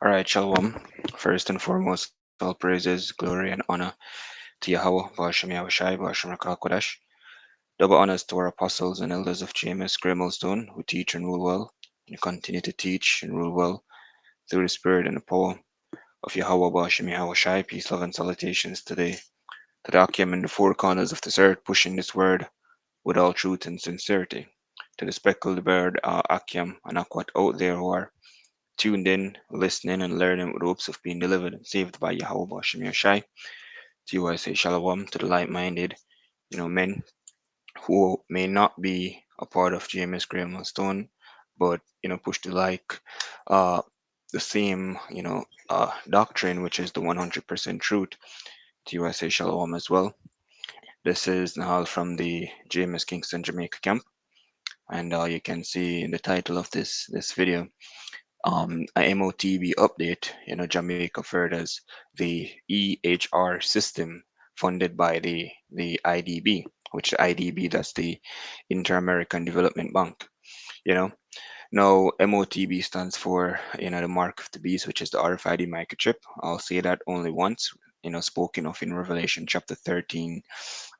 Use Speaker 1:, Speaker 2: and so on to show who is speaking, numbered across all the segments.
Speaker 1: All right, Shalom. First and foremost, all praises, glory, and honor to Yahweh, Ba'ashem Yahushai, Ba'ashem Rakah Kodesh. Double honors to our apostles and elders of GMS Grey Millstone who teach and rule well, and continue to teach and rule well through the spirit and the power of Yahweh, Ba'ashem Yahushai. Peace, love, and salutations today to the Akim in the four corners of this earth, pushing this word with all truth and sincerity. To the speckled bird, Akim and Akwat out there who are tuned in, listening, and learning with hopes of being delivered and saved by Yahweh Hashem Yashai. To you I say shalom to the like-minded, men who may not be a part of GMS Graham and Stone, but push to like the same doctrine, which is the 100% truth. To you I say shalom as well. This is Nahal from the GMS Kingston Jamaica camp, and you can see in the title of this video a MOTB update, Jamaica furthers the EHR system funded by the IDB, which the IDB, that's the Inter-American Development Bank. You know, now MOTB stands for the mark of the beast, which is the RFID microchip. I'll say that only once. Spoken of in Revelation chapter 13,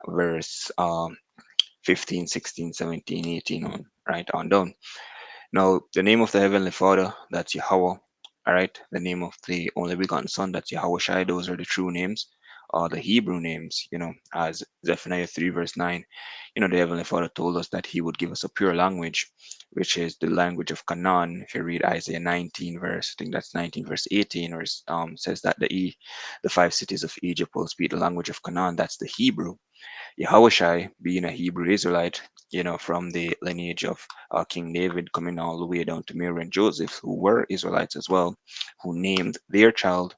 Speaker 1: verse 15, 16, 17, 18 on right on down. Now, the name of the Heavenly Father, that's Yahweh. All right. The name of the only begotten Son, that's Yahweh Shai. Those are the true names, the Hebrew names, as Zephaniah 3, verse 9. The Heavenly Father told us that He would give us a pure language, which is the language of Canaan. If you read Isaiah 19, verse, I think that's 19, verse 18, or says that the five cities of Egypt will speak the language of Canaan. That's the Hebrew. Yahushai, being a Hebrew Israelite, from the lineage of King David, coming all the way down to Mary and Joseph, who were Israelites as well, who named their child,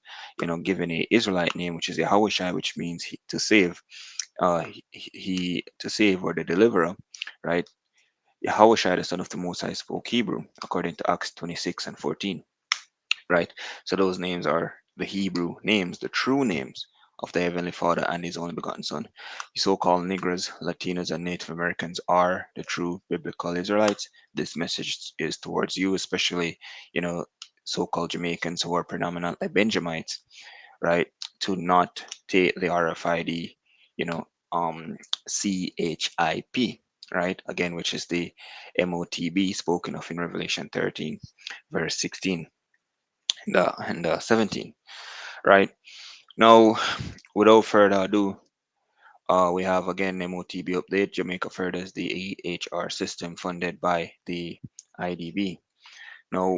Speaker 1: given a Israelite name, which is Yahushai, which means to save, to save or the deliverer, right? Yahushai, the son of the Most High, spoke Hebrew, according to Acts 26 and 14, right? So those names are the Hebrew names, the true names of the Heavenly Father and His only begotten Son. The so-called Negroes, Latinos, and Native Americans are the true biblical Israelites. This message is towards you, especially, so-called Jamaicans who are predominantly Benjamites, right? To not take the RFID, you know, um, CHIP, right? Again, which is the MOTB spoken of in Revelation 13, verse 16 and 17, right? Now, without further ado, we have again MOTB update. Jamaica furthers the EHR system funded by the IDB. Now,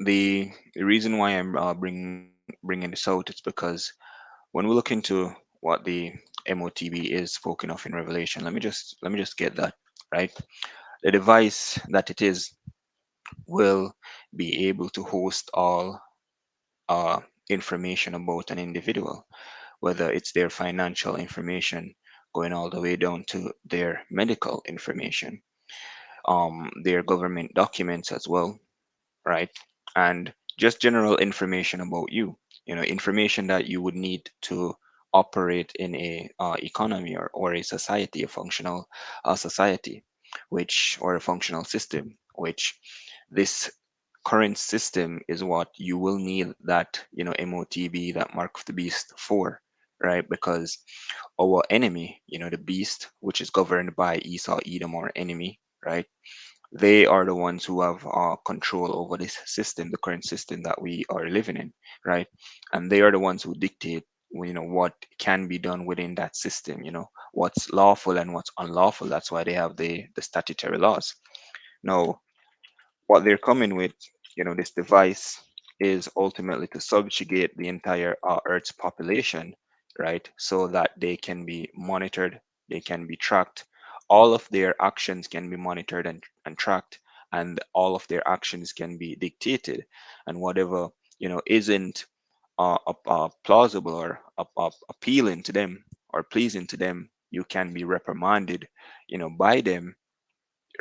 Speaker 1: the reason why I'm bringing this out is because when we look into what the MOTB is spoken of in Revelation, let me just get that right. The device that it is will be able to host all uh, information about an individual, whether it's their financial information going all the way down to their medical information, their government documents as well, right? And just general information about you, information that you would need to operate in a economy or a society, a functional society, or a functional system, which this current system is what you will need that MOTB, that mark of the beast for, right? Because our enemy, the beast, which is governed by Esau, Edom, our enemy, right? They are the ones who have control over this system, the current system that we are living in, right? And they are the ones who dictate, what can be done within that system, what's lawful and what's unlawful. That's why they have the statutory laws. Now, what they're coming with, this device is ultimately to subjugate the entire Earth's population, right? So that they can be monitored, they can be tracked. All of their actions can be monitored and tracked, and all of their actions can be dictated. And whatever, isn't plausible or appealing to them or pleasing to them, you can be reprimanded, by them,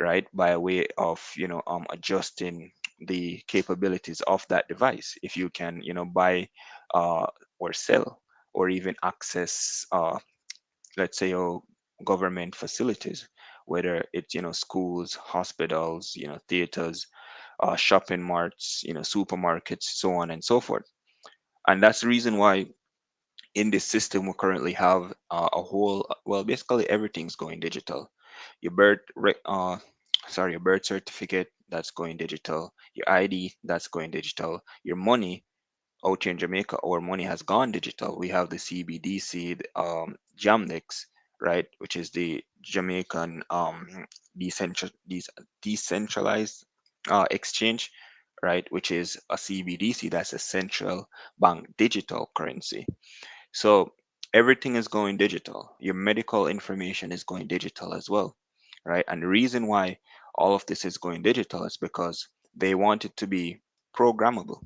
Speaker 1: right, by way of adjusting the capabilities of that device. If you can buy uh, or sell or even access let's say government facilities, whether it's schools, hospitals, theaters, shopping marts, supermarkets, so on and so forth. And that's the reason why in this system we currently have a whole, well, basically everything's going digital. Your your birth certificate, that's going digital. Your ID, that's going digital. Your money, out here in Jamaica, our money has gone digital. We have the CBDC, Jamnex, right, which is the Jamaican decentralized exchange, right, which is a CBDC, that's a central bank digital currency. So everything is going digital. Your medical information is going digital as well, right? And the reason why all of this is going digital is because they want it to be programmable,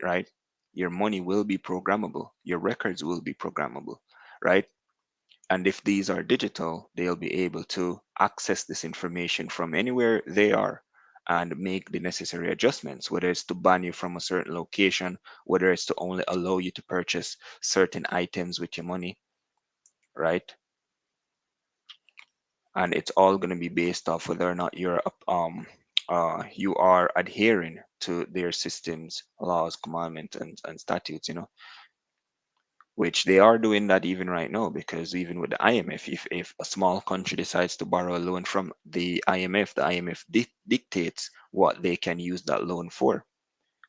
Speaker 1: right? Your money will be programmable, your records will be programmable, right? And if these are digital, they'll be able to access this information from anywhere they are and make the necessary adjustments, whether it's to ban you from a certain location, whether it's to only allow you to purchase certain items with your money, right? And it's all going to be based off whether or not you are adhering to their systems, laws, commandments, and statutes, which they are doing that even right now, because even with the IMF, if a small country decides to borrow a loan from the IMF dictates what they can use that loan for.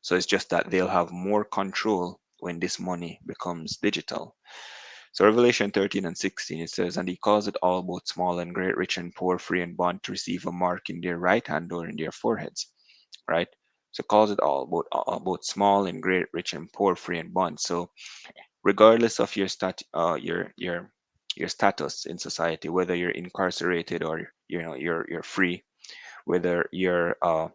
Speaker 1: So it's just that they'll have more control when this money becomes digital. So Revelation 13 and 16, it says, "And he calls it all, both small and great, rich and poor, free and bond, to receive a mark in their right hand or in their foreheads." Right? So calls it all, both small and great, rich and poor, free and bond. So regardless of your status in society, whether you're incarcerated or you're free, whether you're a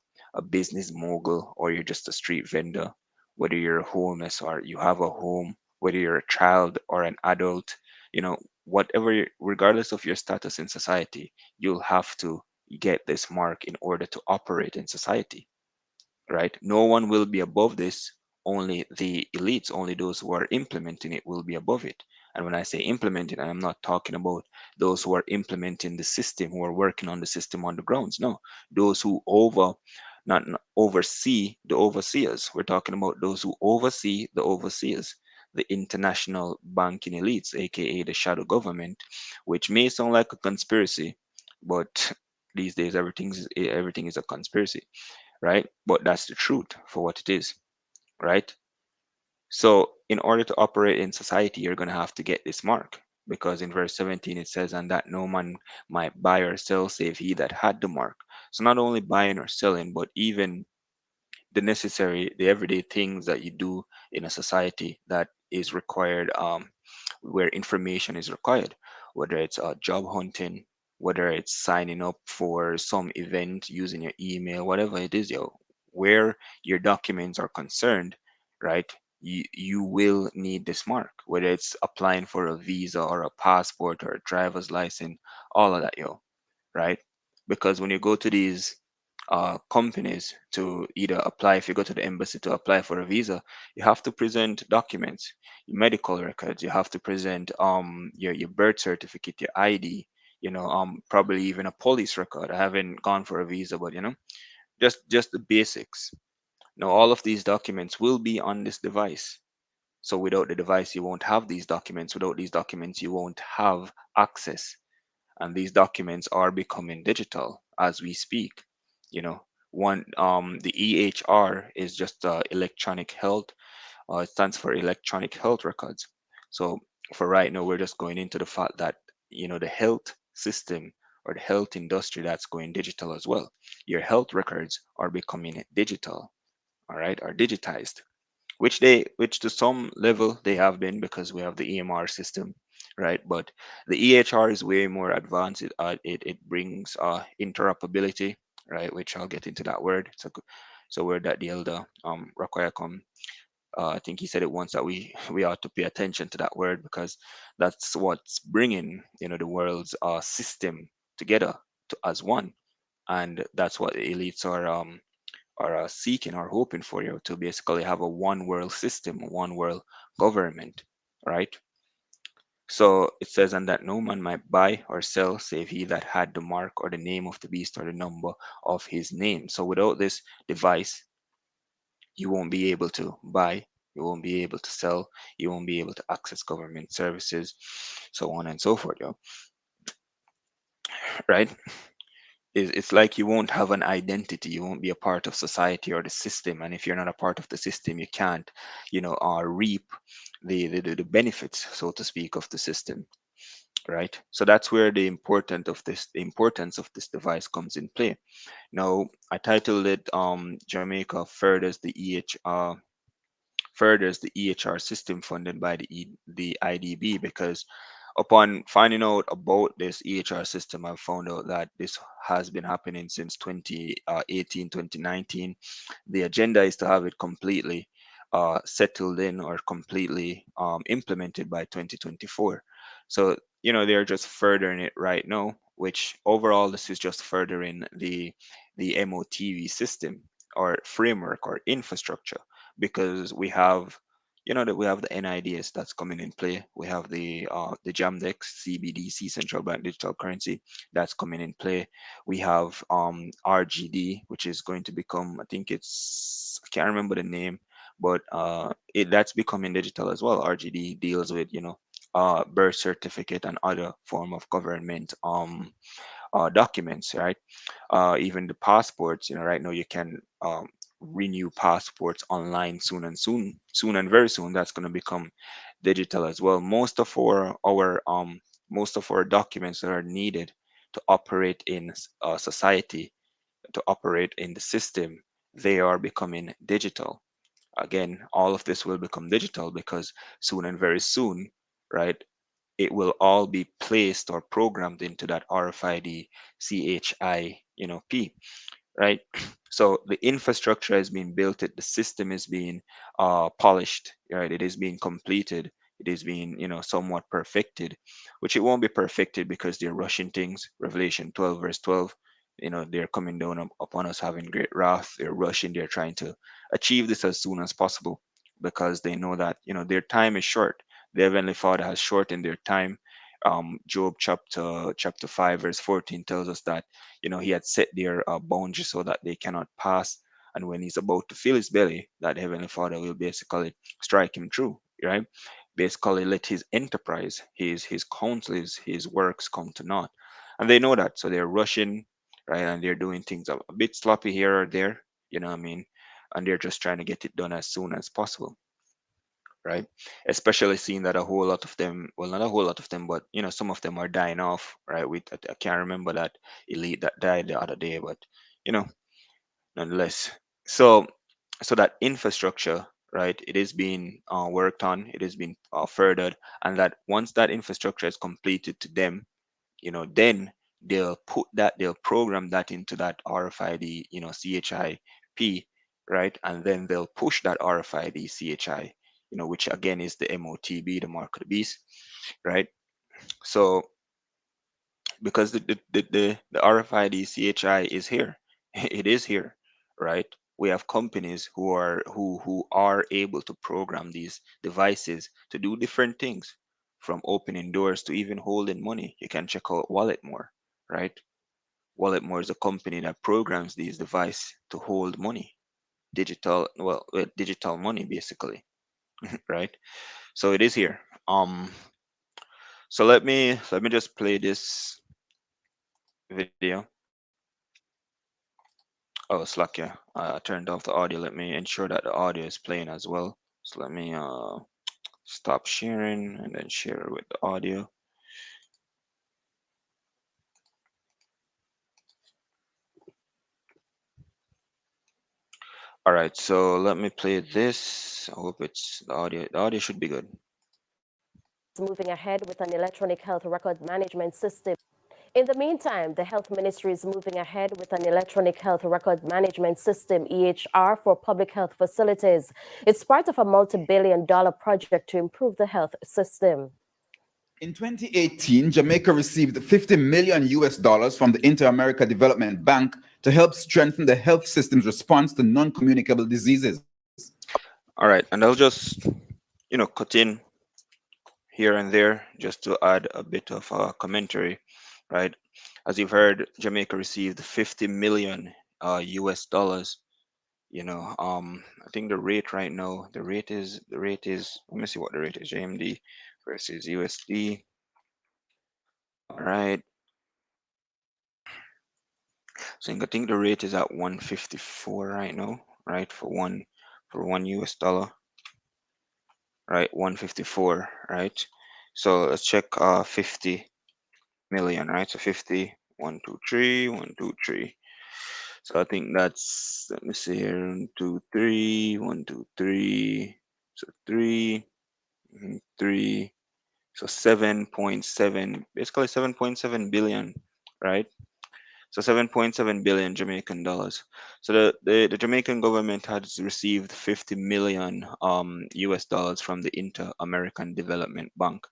Speaker 1: business mogul or you're just a street vendor, whether you're homeless or you have a home, whether you're a child or an adult, regardless of your status in society, you'll have to get this mark in order to operate in society, right? No one will be above this. Only the elites, only those who are implementing it will be above it. And when I say implementing, I'm not talking about those who are implementing the system, who are working on the system on the grounds. No, those who not oversee the overseers. We're talking about those who oversee the overseers, the international banking elites, aka the shadow government, which may sound like a conspiracy, but these days everything is a conspiracy, right? But that's the truth for what it is, right? So, in order to operate in society, you're going to have to get this mark, because in verse 17 it says, "And that no man might buy or sell save he that had the mark." So, not only buying or selling, but even the everyday things that you do in a society that is required, where information is required, whether it's job hunting, whether it's signing up for some event using your email, whatever it is, where your documents are concerned, right? You will need this mark, whether it's applying for a visa or a passport or a driver's license, all of that, right? Because when you go to these companies to either apply, if you go to the embassy to apply for a visa, you have to present documents, your medical records, you have to present your birth certificate, your ID, probably even a police record. I haven't gone for a visa, but just the basics. Now all of these documents will be on this device. So without the device, you won't have these documents. Without these documents, you won't have access, and these documents are becoming digital as we speak. You know, one the EHR is just electronic health. It stands for electronic health records. So for right now, we're just going into the fact that the health system or the health industry, that's going digital as well. Your health records are becoming digital, all right, are digitized, which to some level they have been, because we have the EMR system, right? But the EHR is way more advanced. It brings interoperability, right? Which I'll get into that word. So word that the elder Rakoya, I think he said it once, that we ought to pay attention to that word, because that's what's bringing the world's system together as one, and that's what the elites are seeking or hoping for, to basically have a one world system, a one world government, right? So it says, and that no man might buy or sell save he that had the mark or the name of the beast or the number of his name. So without this device, you won't be able to buy, you won't be able to sell, you won't be able to access government services, so on and so forth, right? It's like you won't have an identity, you won't be a part of society or the system, and if you're not a part of the system, you can't, reap the benefits, so to speak, of the system, right? So that's where the importance of this device comes in play. Now, I titled it Jamaica furthers the EHR system funded by the IDB, because upon finding out about this EHR system, I found out that this has been happening since 2018, 2019. The agenda is to have it completely settled in or completely implemented by 2024. So, they're just furthering it right now, which overall, this is just furthering the MOTV system or framework or infrastructure, because we have that we have the NIDS that's coming in play. We have the JAMDEX CBDC, central bank digital currency, that's coming in play. We have RGD, which is going to become, I think I can't remember the name, but that's becoming digital as well. RGD deals with birth certificate and other form of government documents, right? Even the passports, right now you can renew passports online soon and very soon. That's going to become digital as well. Most of our documents that are needed to operate in society, to operate in the system, they are becoming digital. Again, all of this will become digital because soon and very soon, right? It will all be placed or programmed into that RFID CHI, P, right? So the infrastructure has been built, the system is being polished, right? It is being completed, it is being, somewhat perfected, which it won't be perfected because they're rushing things. Revelation 12, verse 12, they're coming down upon us having great wrath. They're rushing, they're trying to achieve this as soon as possible because they know that, their time is short. The Heavenly Father has shortened their time. Job chapter 5 verse 14 tells us that he had set their boundaries so that they cannot pass, and when he's about to fill his belly, that Heavenly Father will basically strike him through, right? Basically let his enterprise, his counsel, his works come to naught, and they know that, so they're rushing, right? And they're doing things a bit sloppy here or there, what I mean, and they're just trying to get it done as soon as possible, right? Especially seeing that a whole lot of them, well, not a whole lot of them, but some of them are dying off, right? I can't remember that elite that died the other day, but you know, nonetheless. So, so that infrastructure, right? It is being worked on, it is being furthered, and that once that infrastructure is completed to them, then they'll program that into that RFID, CHIP, right? And then they'll push that RFID CHI, which again is the MOTB, the mark of the beast, right? So because the RFID CHI is here, it is here, right? We have companies who are able to program these devices to do different things, from opening doors to even holding money. You can check out Walletmore, right? Walletmore is a company that programs these devices to hold money, digital money basically, right? So it is here. So let me just play this video. Oh, Slack, yeah. I turned off the audio. Let me ensure that the audio is playing as well. So let me stop sharing and then share with the audio. All right, so let me play this. I hope it's the audio. The audio should be good.
Speaker 2: Moving ahead with an electronic health record management system. In the meantime, the Health Ministry is moving ahead with an electronic health record management system, EHR, for public health facilities. It's part of a multi-billion-dollar project to improve the health system.
Speaker 3: In 2018, Jamaica received 50 million US dollars from the Inter-America Development Bank to help strengthen the health system's response to non-communicable diseases.
Speaker 1: All right, and I'll just cut in here and there just to add a bit of commentary, right? As you've heard, Jamaica received 50 million US dollars. I think the rate right now, the rate is, let me see what the rate is, JMD versus USD. All right. So I think the rate is at 154 right now, right? For one US dollar, right? 154, right? So let's check 50 million, right? So 50, 123, 123. So I think that's, let me see here, 123, 123. So three. So 7.7, basically 7.7 billion, right? So 7.7 billion Jamaican dollars. So the Jamaican government has received 50 million US dollars from the Inter-American Development Bank.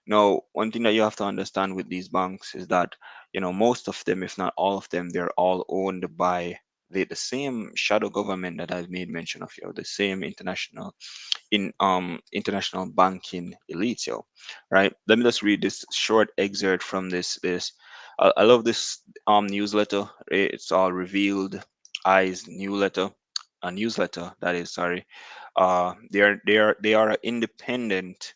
Speaker 1: Now, one thing that you have to understand with these banks is that, most of them, if not all of them, they're all owned by the same shadow government that I've made mention of, the same international banking elites, right? Let me just read this short excerpt from this. I love this newsletter. It's all revealed eyes newsletter, a newsletter that is, sorry. They are an independent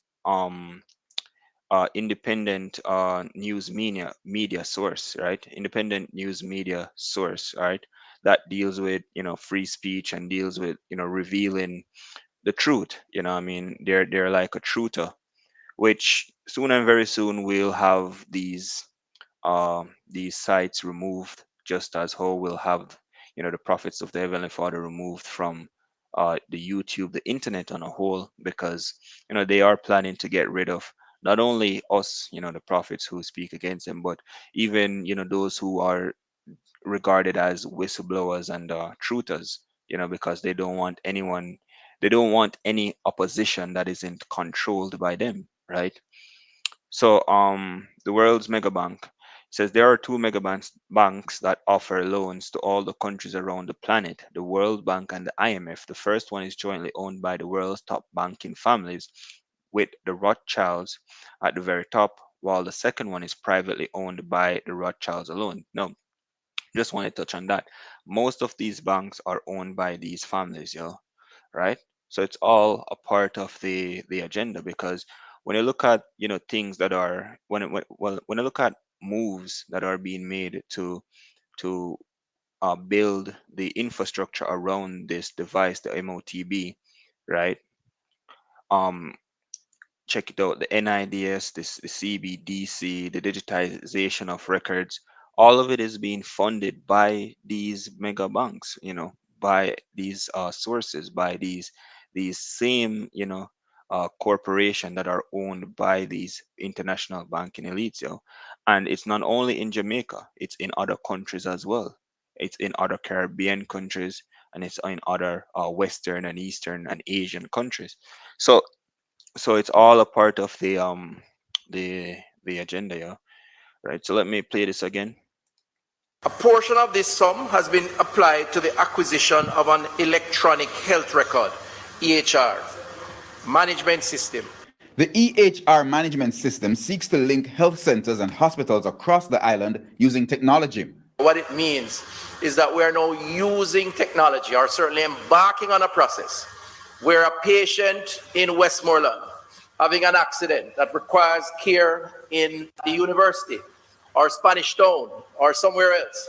Speaker 1: news media source, right? Independent news media source, right? That deals with, free speech, and deals with, revealing the truth. I mean, they're like a truther, which soon and very soon we'll have these sites removed, just as how we'll have, the prophets of the Heavenly Father removed from the YouTube, the internet on a whole, because, they are planning to get rid of not only us, the prophets who speak against them, but even, those who are regarded as whistleblowers and truthers, because they don't want any opposition that isn't controlled by them, right? So, the world's mega bank says there are two banks that offer loans to all the countries around the planet: the World Bank and the IMF. The first one is jointly owned by the world's top banking families, with the Rothschilds at the very top, while the second one is privately owned by the Rothschilds alone. No, just want to touch on that. Most of these banks are owned by these families, right? So it's all a part of the agenda, because when you look at, things that are when I look at moves that are being made to build the infrastructure around this device, the MOTB, right? Um, Check it out, the NIDS, the CBDC, the digitization of records, all of it is being funded by these mega banks, by these sources, by these same, corporation that are owned by these international banking elites, and it's not only in Jamaica, it's in other countries as well. It's in other Caribbean countries, and it's in other Western and Eastern and Asian countries. So it's all a part of the agenda, yeah, right? So let me play this again.
Speaker 4: A portion of this sum has been applied to the acquisition of an electronic health record, EHR, management system.
Speaker 3: The EHR management system seeks to link health centers and hospitals across the island using technology.
Speaker 4: What it means is that we are now using technology, or certainly embarking on a process where a patient in Westmoreland having an accident that requires care in the university or Spanish Town or somewhere else,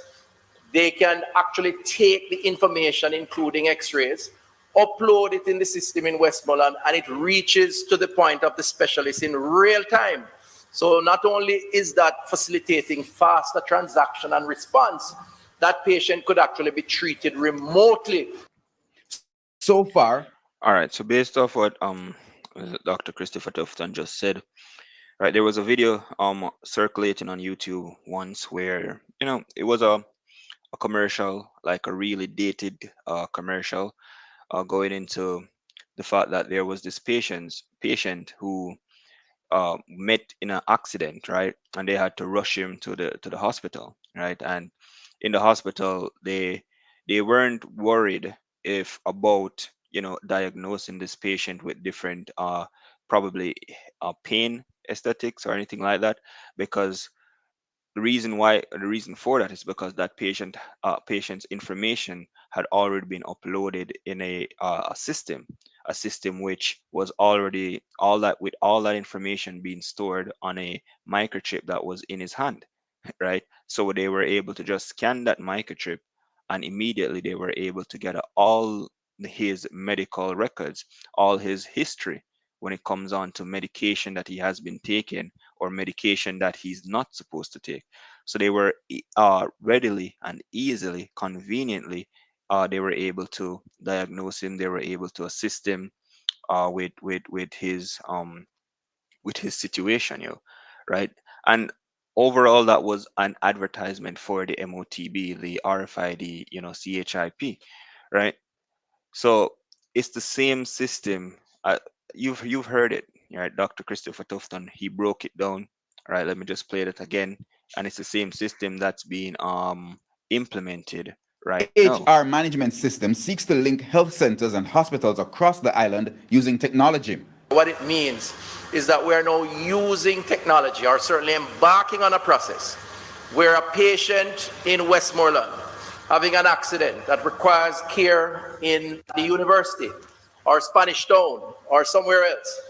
Speaker 4: they can actually take the information, including x-rays, upload it in the system in Westmoreland, and it reaches to the point of the specialist in real time. So not only is that facilitating faster transaction and response, that patient could actually be treated remotely.
Speaker 3: So far,
Speaker 1: All right, so based off what Dr. Christopher Tufton just said, right, there was a video circulating on YouTube once where, it was a commercial, like a really dated commercial, going into the fact that there was this patient who met in an accident, right? And they had to rush him to the hospital, right? And in the hospital, they weren't worried if about, diagnosing this patient with different probably pain aesthetics or anything like that, because the reason for that is because that patient's information had already been uploaded in a system which was already all that information being stored on a microchip that was in his hand, right? So they were able to just scan that microchip, and immediately they were able to get all his medical records, all his history when it comes on to medication that he has been taking or medication that he's not supposed to take. So they were readily and easily, conveniently, they were able to diagnose him. They were able to assist him with his situation, right? And overall, that was an advertisement for the MOTB, the RFID, CHIP, right? So it's the same system. You've heard it, right? Dr. Christopher Tufton, he broke it down. All right, let me just play that again. And it's the same system that's being implemented
Speaker 3: The
Speaker 1: right now.
Speaker 3: EHR management system seeks to link health centers and hospitals across the island using technology.
Speaker 4: What it means is that we are now using technology, or certainly embarking on a process where a patient in Westmoreland having an accident that requires care in the university or Spanish Town or somewhere else,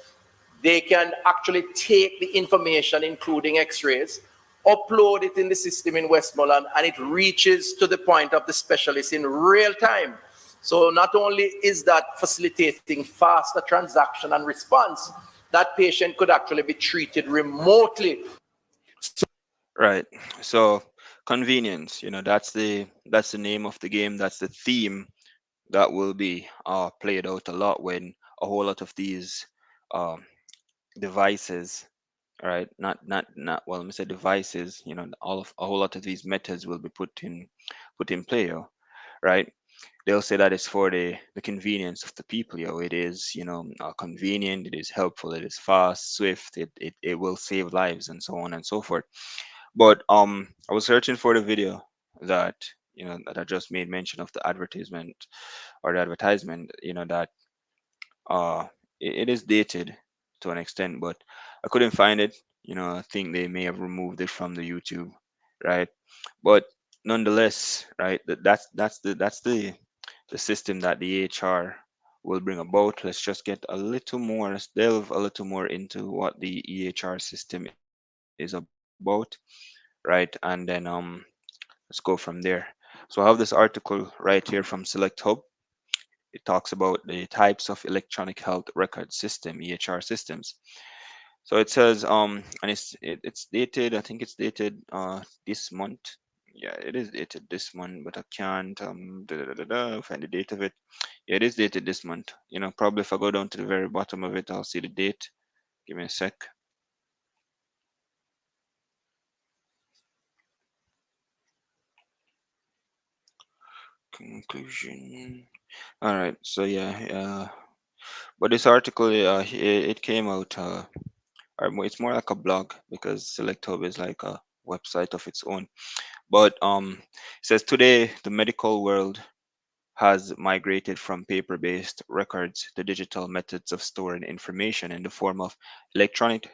Speaker 4: they can actually take the information, including x-rays, upload it in the system in Westmoreland, and it reaches to the point of the specialist in real time. So not only is that facilitating faster transaction and response, that patient could actually be treated remotely.
Speaker 1: Right. So convenience, that's the name of the game. That's the theme that will be played out a lot when a whole lot of these um, devices, right? Not well, let me say devices. A whole lot of these methods will be put in play, right? They'll say that it's for the convenience of the people, it is, convenient, it is helpful, it is fast, swift, it will save lives, and so on and so forth. But I was searching for the video that that I just made mention of, the advertisement, that uh it is dated to an extent, but I couldn't find it. I think they may have removed it from the YouTube, right? But nonetheless, right, that's the system that the EHR will bring about. Let's just get a little more, let's delve a little more into what the EHR system is about, right? And then let's go from there. So I have this article right here from Select Hub. It talks about the types of electronic health record system, EHR systems. So it says, and it's dated. I think it's dated this month. Yeah, it is dated this month, but I can't find the date of it. Yeah, it is dated this month. Probably if I go down to the very bottom of it, I'll see the date. Give me a sec. Conclusion. All right. So yeah, but this article, it came out. It's more like a blog, because Select Hub is like a website of its own. But it says today the medical world has migrated from paper-based records to digital methods of storing information in the form of electronic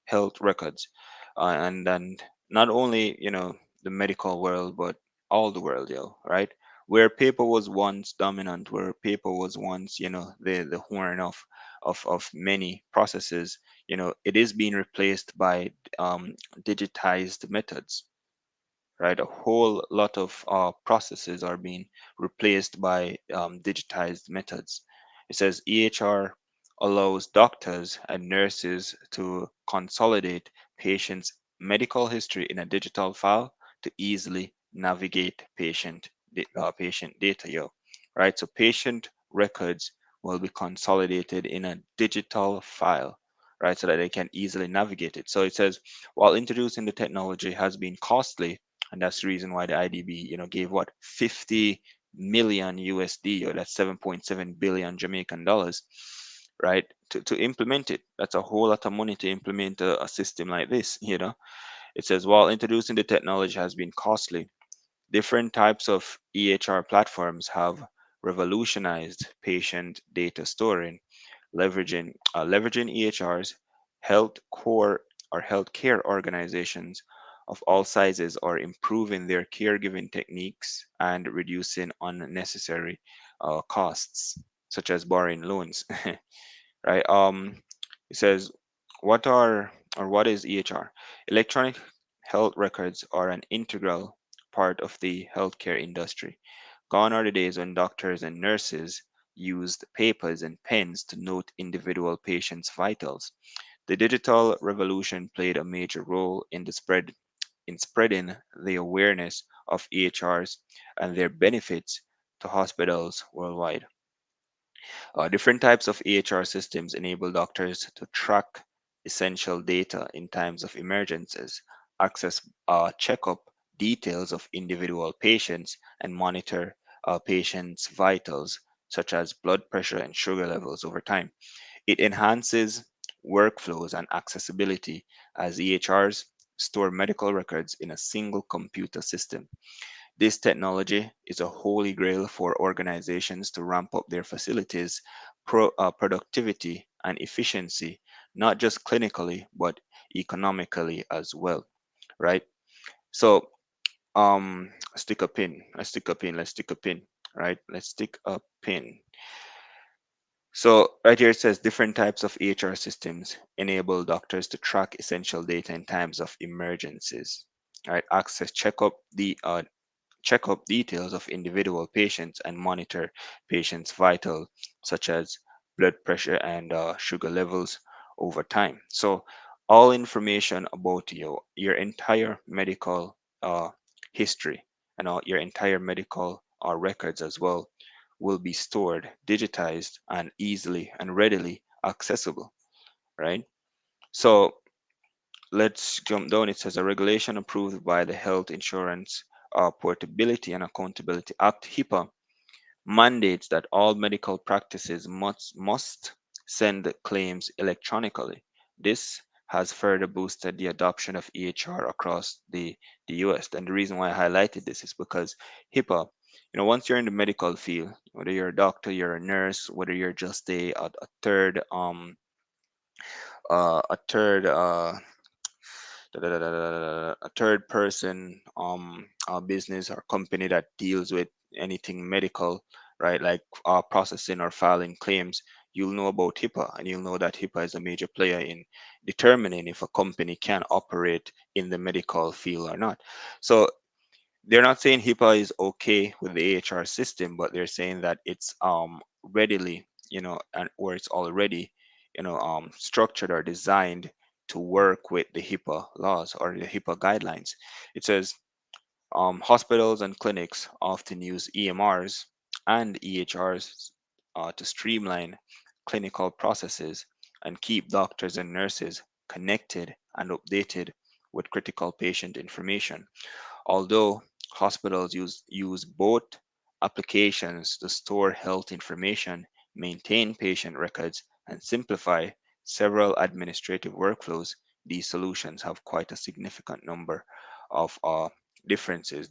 Speaker 1: health records, and then not only the medical world, but all the world, right? Where paper was once dominant, where paper was once the horn of many processes, it is being replaced by digitized methods, right? A whole lot of processes are being replaced by digitized methods. It says EHR allows doctors and nurses to consolidate patients' medical history in a digital file to easily navigate patient data, right? So patient records will be consolidated in a digital file, right, so that they can easily navigate it. So it says, while introducing the technology has been costly, and that's the reason why the IDB, gave what, 50 million USD, or that's 7.7 billion Jamaican dollars, right, to implement it. That's a whole lot of money to implement a system like this. It says, while introducing the technology has been costly, different types of EHR platforms have revolutionized patient data storing, leveraging EHRs health core or healthcare organizations of all sizes are improving their caregiving techniques and reducing unnecessary costs, such as borrowing loans. Right? It says, what are or what is EHR? Electronic health records are an integral part of the healthcare industry. Gone are the days when doctors and nurses used papers and pens to note individual patients' vitals. The digital revolution played a major role in the spread in spreading the awareness of EHRs and their benefits to hospitals worldwide. Different types of EHR systems enable doctors to track essential data in times of emergencies, access checkup details of individual patients, and monitor patients' vitals, such as blood pressure and sugar levels over time. It enhances workflows and accessibility as EHRs store medical records in a single computer system. This technology is a holy grail for organizations to ramp up their facilities' productivity and efficiency, not just clinically, but economically as well, right? So, stick a pin. Let's stick a pin. Let's stick a pin, right? Let's stick a pin. So right here it says different types of EHR systems enable doctors to track essential data in times of emergencies. Right, access checkup details of individual patients and monitor patients' vital, such as blood pressure and sugar levels over time. So all information about your entire medical history and all your entire medical records as well will be stored, digitized, and easily and readily accessible, right? So let's jump down. It says a regulation approved by the Health Insurance Portability and Accountability Act, HIPAA, mandates that all medical practices must send claims electronically. This has further boosted the adoption of EHR across the US. And the reason why I highlighted this is because HIPAA, once you're in the medical field, whether you're a doctor, you're a nurse, whether you're just a third a third a third person business or company that deals with anything medical, right, like processing or filing claims, you'll know about HIPAA, and you'll know that HIPAA is a major player in determining if a company can operate in the medical field or not. So they're not saying HIPAA is okay with the AHR system, but they're saying that it's readily, and or it's already, structured or designed to work with the HIPAA laws or the HIPAA guidelines. It says hospitals and clinics often use EMRs and EHRs to streamline clinical processes and keep doctors and nurses connected and updated with critical patient information. Although hospitals use both applications to store health information, maintain patient records, and simplify several administrative workflows, these solutions have quite a significant number of differences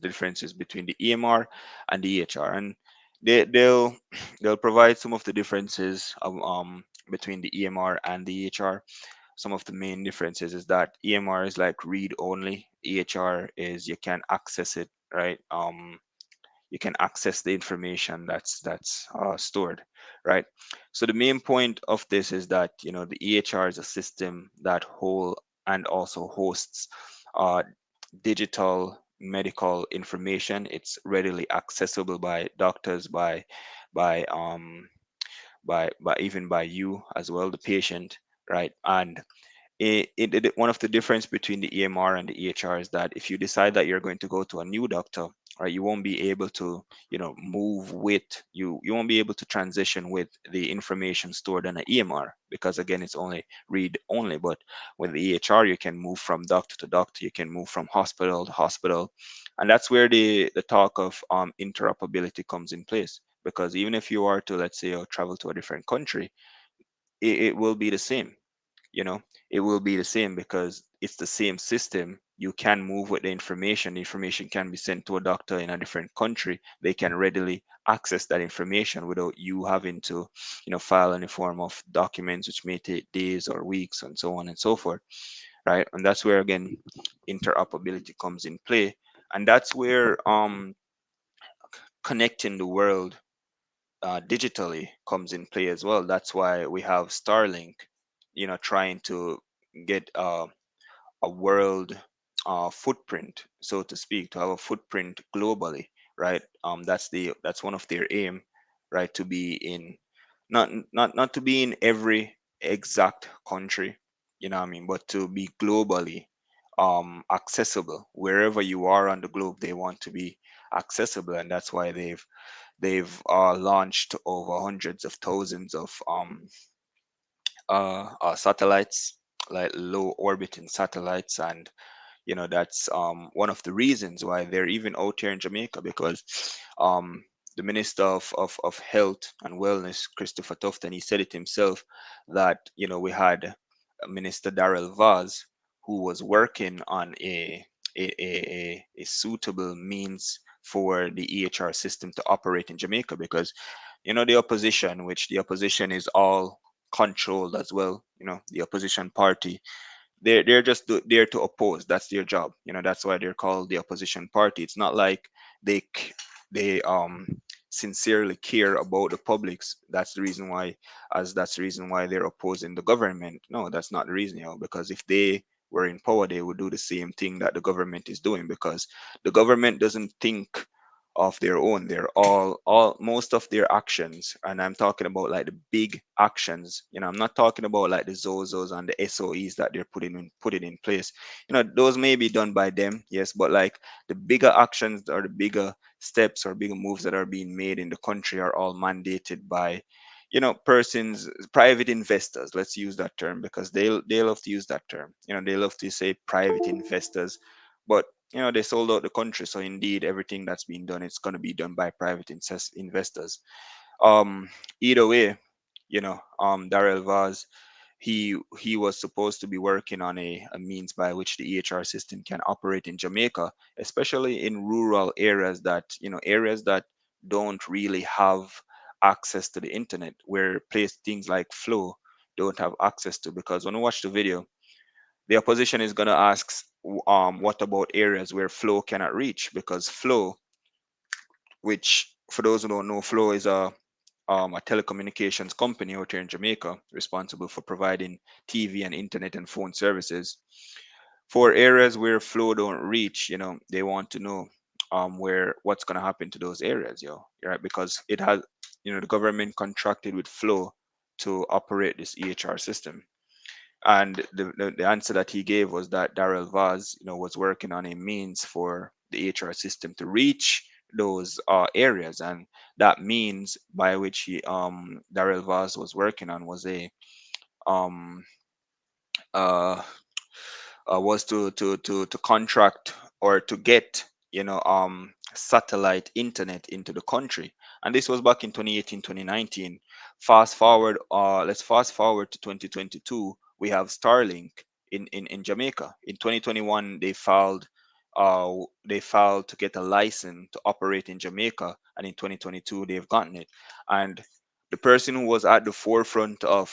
Speaker 1: between the EMR and the EHR. And they'll they'll provide some of the differences between the EMR and the EHR. Some of the main differences is that EMR is like read only. EHR is you can access it, right? You can access the information that's stored, right? So the main point of this is that the EHR is a system that hold and also hosts uh, digital medical information. It's readily accessible by doctors, by even by you as well, the patient, right? And one of the difference between the EMR and the EHR is that if you decide that you're going to go to a new doctor, right, you won't be able to, move with you won't be able to transition with the information stored in an EMR, because again, it's only read only. But with the EHR, you can move from doctor to doctor, you can move from hospital to hospital, and that's where the talk of interoperability comes in place. Because even if you are to, let's say, travel to a different country, it will be the same, you know it will be the same because it's the same system you can move with the information. The information can be sent to a doctor in a different country. They can readily access that information without you having to, file any form of documents, which may take days or weeks and so on and so forth, right? And that's where again interoperability comes in play, and that's where connecting the world digitally comes in play as well. That's why we have Starlink, trying to get a world footprint, so to speak, to have a footprint globally, right? That's one of their aim, right? To be in, not to be in every exact country, what I mean, but to be globally accessible wherever you are on the globe. They want to be accessible, and that's why they've launched over hundreds of thousands of satellites, like low orbiting satellites. And that's one of the reasons why they're even out here in Jamaica, because um, the Minister of Health and Wellness, Christopher Tufton, he said it himself that we had Minister Darrell Vaz, who was working on a suitable means for the EHR system to operate in Jamaica, because the opposition, which the opposition is all controlled as well, the opposition party, they're just there to oppose. That's their job. That's why they're called the opposition party. It's not like they they sincerely care about the publics. That's the reason why they're opposing the government. No, that's not the reason, because if they were in power, they would do the same thing that the government is doing, because the government doesn't think of their own. They're all most of their actions, and I'm talking about like the big actions. I'm not talking about like the zozos and the SOEs that they're putting in place. Those may be done by them, yes, but like the bigger actions or the bigger steps or bigger moves that are being made in the country are all mandated by persons, private investors. Let's use that term, because they love to use that term. They love to say private investors, but they sold out the country. So indeed, everything that's being done, it's going to be done by private investors. um Either way, Darrell Vaz, he was supposed to be working on a means by which the EHR system can operate in Jamaica, especially in rural areas, that don't really have access to the internet, where place things like Flow don't have access to. Because when we watch the video, the opposition is going to ask, what about areas where Flow cannot reach? Because Flow, which for those who don't know, Flow is a telecommunications company out here in Jamaica, responsible for providing TV and internet and phone services. For areas where Flow don't reach, they want to know where what's going to happen to those areas, right? Because it has, the government contracted with Flow to operate this EHR system. And the answer that he gave was that Darrell Vaz, was working on a means for the HR system to reach those areas. And that means by which Darrell Vaz was working on was a um uh was to contract or to get satellite internet into the country. And this was back in 2018, 2019. Let's fast forward to 2022. We have Starlink in Jamaica. In 2021, they filed to get a license to operate in Jamaica, and in 2022 they've gotten it. And the person who was at the forefront of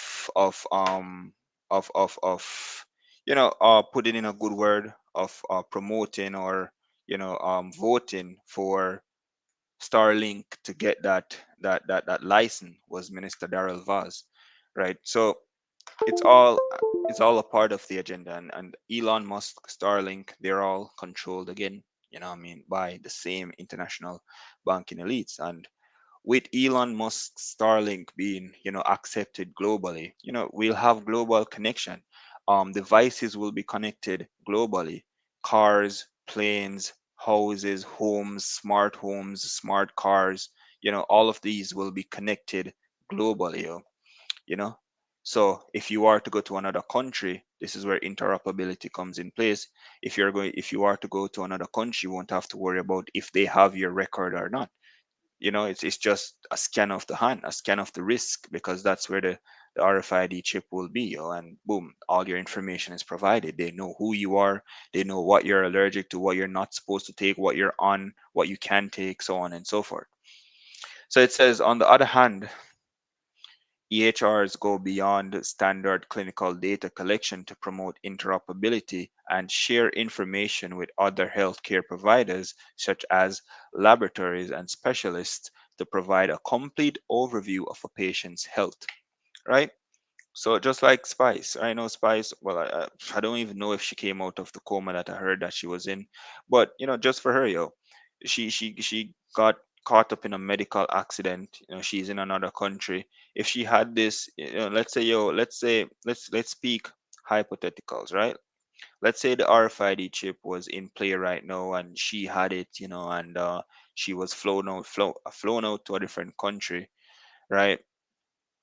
Speaker 1: putting in a good word of promoting, or voting for Starlink to get that license was Minister Darrell Vaz, right? So it's all it's all a part of the agenda. And Elon Musk, Starlink, they're all controlled again, by the same international banking elites. And with Elon Musk's Starlink being, accepted globally, we'll have global connection. Devices will be connected globally. Cars, planes, houses, homes, smart cars, all of these will be connected globally, you know. So if you are to go to another country, this is where interoperability comes in place. If you are to go to another country, you won't have to worry about if they have your record or not. It's just a scan of the hand, a scan of the wrist, because the RFID chip will be, and boom, all your information is provided. They know who you are, they know what you're allergic to, what you're not supposed to take, what you're on, what you can take, so on and so forth. So it says, on the other hand, EHRs go beyond standard clinical data collection to promote interoperability and share information with other healthcare providers, such as laboratories and specialists, to provide a complete overview of a patient's health, right? So just like Spice, I know Spice. Well, I don't even know if she came out of the coma that I heard that she was in, but just for her, she got caught up in a medical accident. She's in another country. If she had this, let's say, let's speak hypotheticals, right? Let's say the RFID chip was in play right now, and she had it, and she was flown out to a different country, right?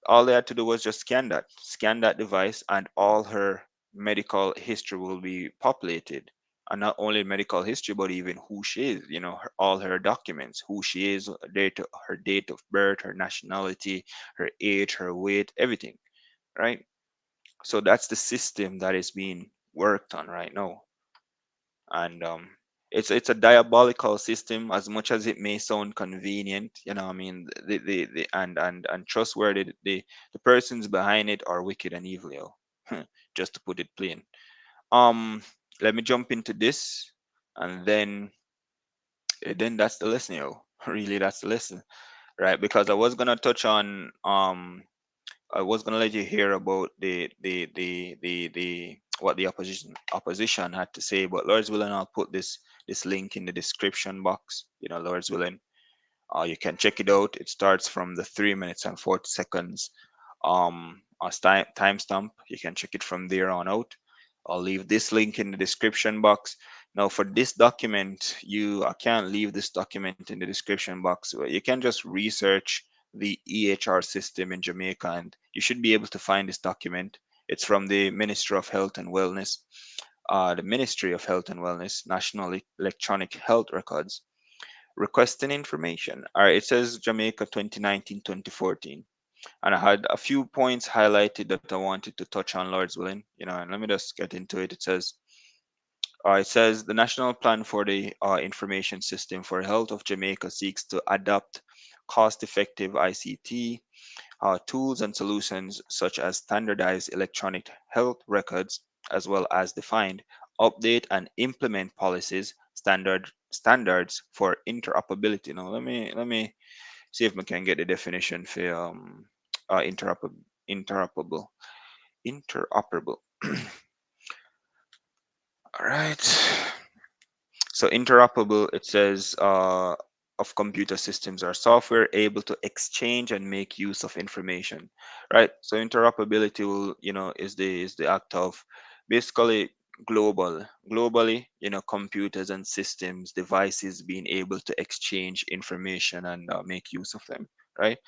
Speaker 1: All they had to do was just scan that device, and all her medical history will be populated. And not only medical history, but even who she is, all her documents, who she is, her date of birth, her nationality, her age, her weight, everything, right? So that's the system that is being worked on right now. And it's a diabolical system, as much as it may sound convenient. I mean, and trustworthy. The persons behind it are wicked and evil, just to put it plain. um Let me jump into this, and then that's the lesson, really, that's the lesson, right? Because I was gonna let you hear about the what the opposition had to say, but Lord's willing, I'll put this link in the description box. Lord's willing, you can check it out. It starts from the 3 minutes and 40 seconds timestamp. You can check it from there on out. I'll leave this link in the description box. Now, for this document, I can't leave this document in the description box. You can just research the EHR system in Jamaica, and you should be able to find this document. It's from the Ministry of Health and Wellness, the Ministry of Health and Wellness, National Electronic Health Records, requesting information. All right, it says Jamaica 2019-2014. And I had a few points highlighted that I wanted to touch on, Lord's willing. And let me just get into it. It says the national plan for the information system for health of Jamaica seeks to adopt cost-effective ICT tools and solutions such as standardized electronic health records, as well as define, update, and implement policies, standards for interoperability. Now, let me see if we can get the definition for interoperable, interoperable, interoperable. All right. So interoperable, it says, of computer systems or software able to exchange and make use of information, right? So interoperability is the act of basically globally, computers and systems, devices being able to exchange information and make use of them, right?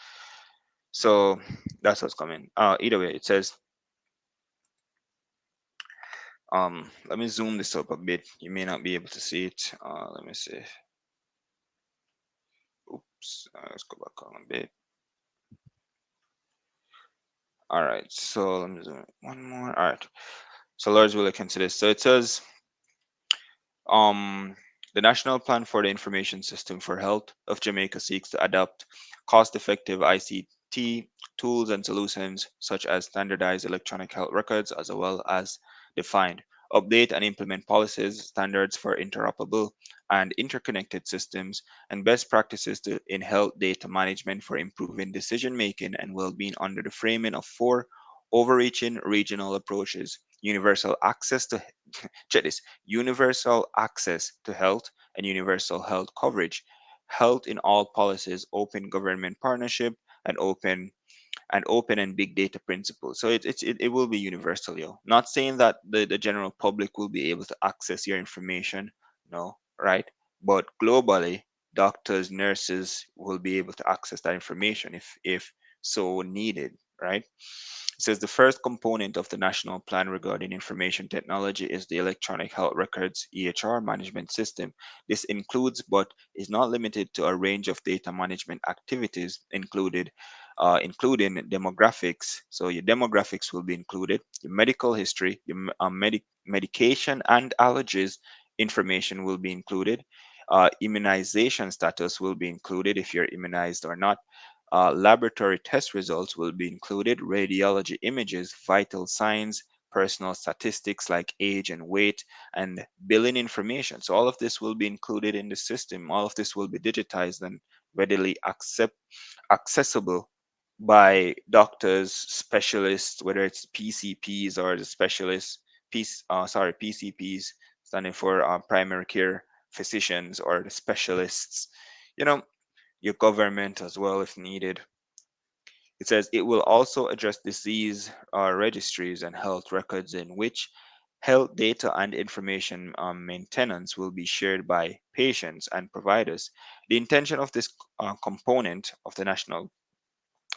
Speaker 1: So that's what's coming. Either way, it says, let me zoom this up a bit. You may not be able to see it. Let me see. Oops, let's go back on a bit. All right, so let me do one more. All right, so Lord's will look into this. So it says, um, the National Plan for the Information System for Health of Jamaica seeks to adopt cost-effective ICT tools and solutions such as standardized electronic health records, as well as define, update, and implement policies, standards for interoperable and interconnected systems, and best practices in health data management for improving decision making and well-being under the framing of four overreaching regional approaches: universal access to check this, universal access to health and universal health coverage, health in all policies, open government partnership, and open and big data principles. So it will be universal, not saying that the general public will be able to access your information, no, right? But globally, doctors, nurses will be able to access that information if so needed, right? It says the first component of the national plan regarding information technology is the electronic health records EHR management system. This includes, but is not limited to, a range of data management activities, included including demographics. So your demographics will be included, your medical history, your medication and allergies information will be included. Immunization status will be included if you're immunized or not. Laboratory test results will be included, radiology images, vital signs, personal statistics like age and weight, and billing information. So all of this will be included in the system. All of this will be digitized and readily accessible by doctors, specialists, whether it's PCPs or the specialists, PCPs standing for primary care physicians or the specialists, you know, your government as well if needed. It says it will also address disease registries and health records in which health data and information maintenance will be shared by patients and providers. The intention of this component of the national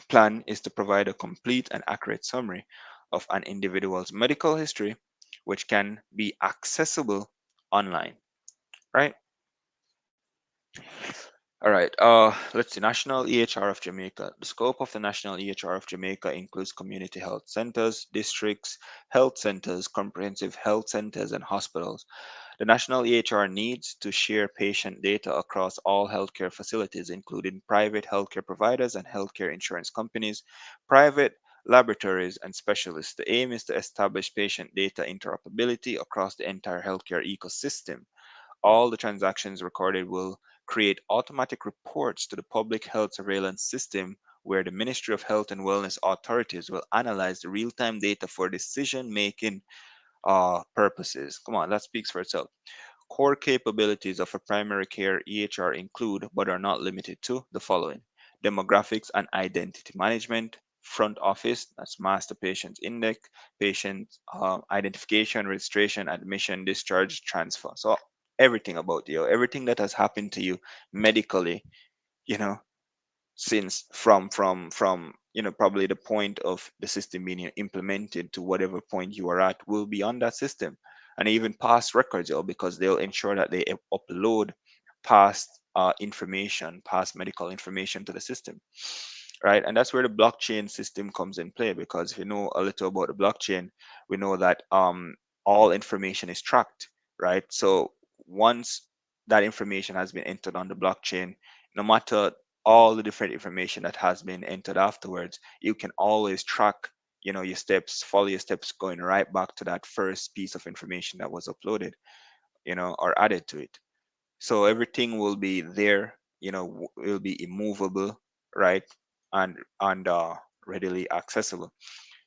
Speaker 1: plan is to provide a complete and accurate summary of an individual's medical history, which can be accessible online, right? All right, let's see. National EHR of Jamaica. The scope of the National EHR of Jamaica includes community health centers, districts, health centers, comprehensive health centers, and hospitals. The National EHR needs to share patient data across all healthcare facilities, including private healthcare providers and healthcare insurance companies, private laboratories, and specialists. The aim is to establish patient data interoperability across the entire healthcare ecosystem. All the transactions recorded will create automatic reports to the public health surveillance system where the Ministry of Health and Wellness authorities will analyze the real-time data for decision-making purposes. Come on, that speaks for itself. Core capabilities of a primary care EHR include, but are not limited to, the following: demographics and identity management, front office, that's master patient index, patient identification, registration, admission, discharge, transfer. So everything about you, everything that has happened to you medically, you know, since from probably the point of the system being implemented to whatever point you are at will be on that system, and even past records, because they'll ensure that they upload past information, past medical information to the system, right? And that's where the blockchain system comes in play, because if you know a little about the blockchain, we know that all information is tracked, right? So once that information has been entered on the blockchain, no matter all the different information that has been entered afterwards, you can always track, your steps, follow your steps going right back to that first piece of information that was uploaded, or added to it. So everything will be there, will be immovable, right? And readily accessible.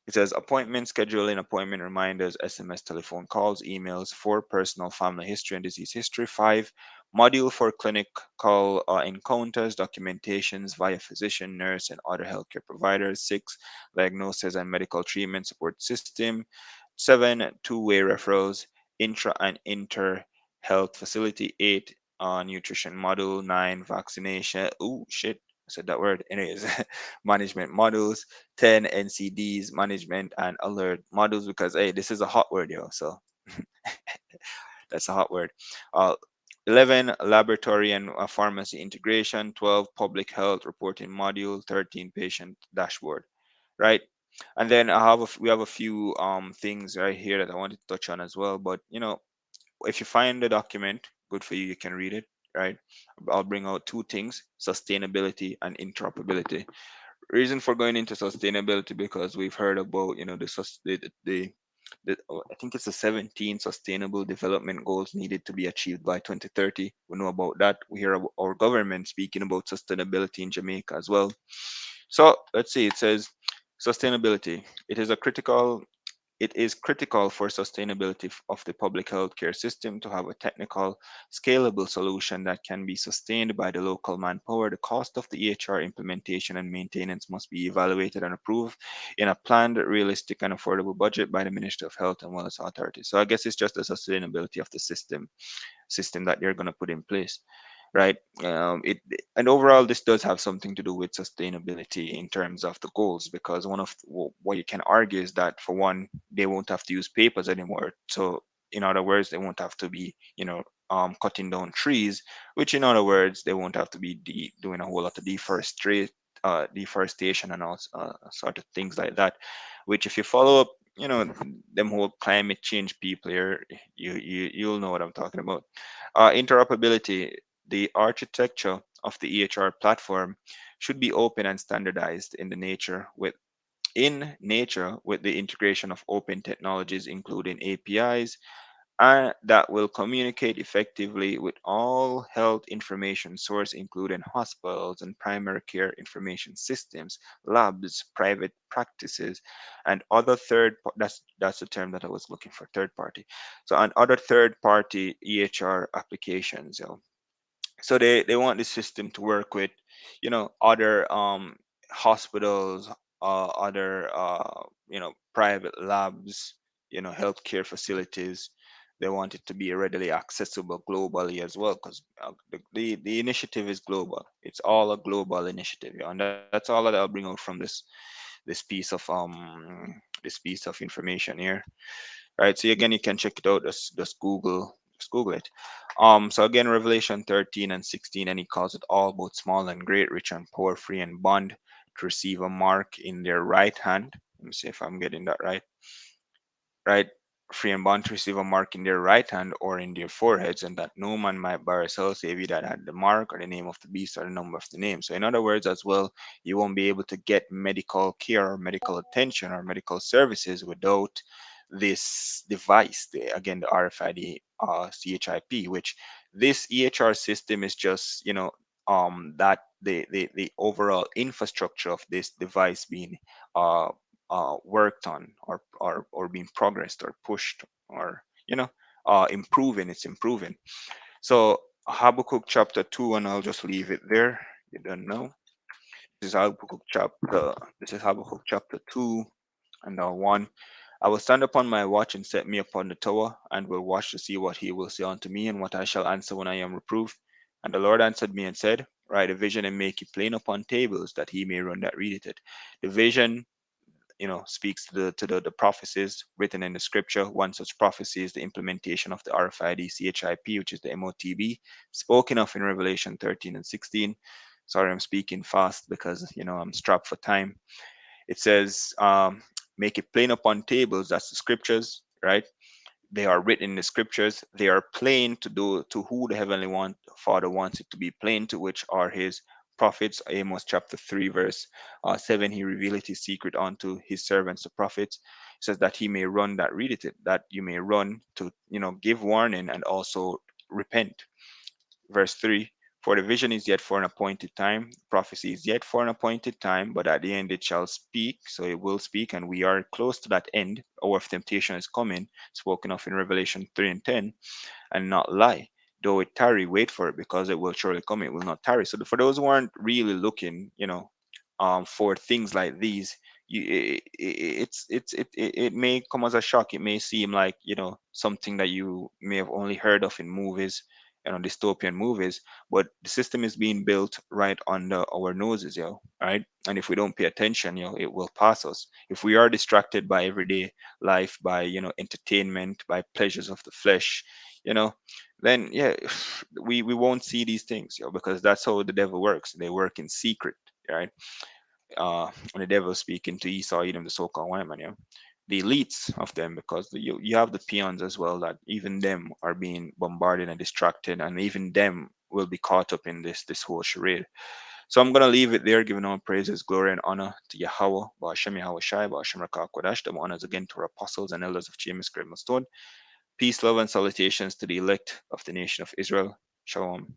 Speaker 1: It says appointment scheduling, appointment reminders, SMS, telephone calls, emails. 4, personal family history and disease history. 5, module for clinical encounters, documentations via physician, nurse, and other healthcare providers. 6, diagnosis and medical treatment support system. 7, two-way referrals, intra and inter health facility. 8, nutrition module. 9, vaccination. Oh shit, I said that word. Anyways, management models. 10, NCDs, management and alert models, because hey, this is a hot word, yo. So that's a hot word. Uh, 11, laboratory and pharmacy integration. 12, public health reporting module. 13, patient dashboard. Right. And then we have a few things right here that I wanted to touch on as well. But if you find the document, good for you. You can read it. Right. I'll bring out two things: sustainability and interoperability. Reason for going into sustainability, because we've heard about I think it's the 17 sustainable development goals needed to be achieved by 2030. We know about that. We hear about our government speaking about sustainability in Jamaica as well. So let's see. It says sustainability. It is critical for sustainability of the public healthcare system to have a technical, scalable solution that can be sustained by the local manpower. The cost of the EHR implementation and maintenance must be evaluated and approved in a planned, realistic, and affordable budget by the Ministry of Health and Wellness Authority. So I guess it's just the sustainability of the system that you're going to put in place, right? It and overall, this does have something to do with sustainability in terms of the goals, because what you can argue is that, for one, they won't have to use papers anymore. So in other words, they won't have to be cutting down trees, which in other words, they won't have to be doing a whole lot of deforestation and all sort of things like that. Which, if you follow up, them whole climate change people here, you'll know what I'm talking about. Interoperability, the architecture of the EHR platform should be open and standardized in nature with the integration of open technologies, including APIs, and that will communicate effectively with all health information source, including hospitals and primary care information systems, labs, private practices, and other that's the term that I was looking for, third party. So, and other third party EHR applications. So they want the system to work with other hospitals, other private labs, healthcare facilities. They want it to be readily accessible globally as well, because the initiative is global. It's all a global initiative, and that's all that I'll bring out from this piece of information here. Right, so again, you can check it out. Just Google it. So again, Revelation 13 and 16, and he calls it all, both small and great, rich and poor, free and bond, to receive a mark in their right hand. Let me see if I'm getting that right. Right, free and bond, to receive a mark in their right hand or in their foreheads, and that no man might buy or sell save he that had the mark or the name of the beast or the number of the name. So in other words, as well, you won't be able to get medical care or medical attention or medical services without this device, again, the RFID CHIP, which this EHR system is just, that the overall infrastructure of this device being uh, worked on, or being progressed or pushed, or improving. It's improving. So Habakkuk chapter 2, and I'll just leave it there. You don't know. This is Habakkuk chapter 2 and 1. I will stand upon my watch and set me upon the tower, and will watch to see what he will say unto me, and what I shall answer when I am reproved. And the Lord answered me and said, write a vision and make it plain upon tables, that he may run that readeth it. The vision, speaks to the prophecies written in the scripture. One such prophecy is the implementation of the RFID CHIP, which is the MOTB, spoken of in Revelation 13 and 16. Sorry, I'm speaking fast because I'm strapped for time. It says, make it plain upon tables. That's the scriptures, right? They are written in the scriptures. They are plain to who the heavenly Father wants it to be plain to, which are his prophets. Amos chapter 3 verse 7, he revealed his secret unto his servants the prophets. It says that he may run that readeth it, that you may run to give warning and also repent. Verse 3, for the vision is yet for an appointed time, prophecy is yet for an appointed time, but at the end it shall speak. So it will speak, and we are close to that end. Hour of temptation is coming, spoken of in Revelation 3 and 10, and not lie. Though it tarry, wait for it, because it will surely come, it will not tarry. So for those who aren't really looking, for things like these, it may come as a shock. It may seem like something that you may have only heard of in movies, dystopian movies, but the system is being built right under our noses, right? And if we don't pay attention, it will pass us. If we are distracted by everyday life, by entertainment, by pleasures of the flesh, then we won't see these things, because that's how the devil works. They work in secret, right? When the devil speaking to Esau, Edom, the so-called white man, the elites of them, because you have the peons as well, that even them are being bombarded and distracted, and even them will be caught up in this whole charade. So I'm gonna leave it there, giving all praises, glory, and honor to Yahweh, Ba'ashem Yahweh Shai, Ba'ashem Rakah Kodash, the honors again to our apostles and elders of GMS Great Stone. Peace, love, and salutations to the elect of the nation of Israel. Shalom.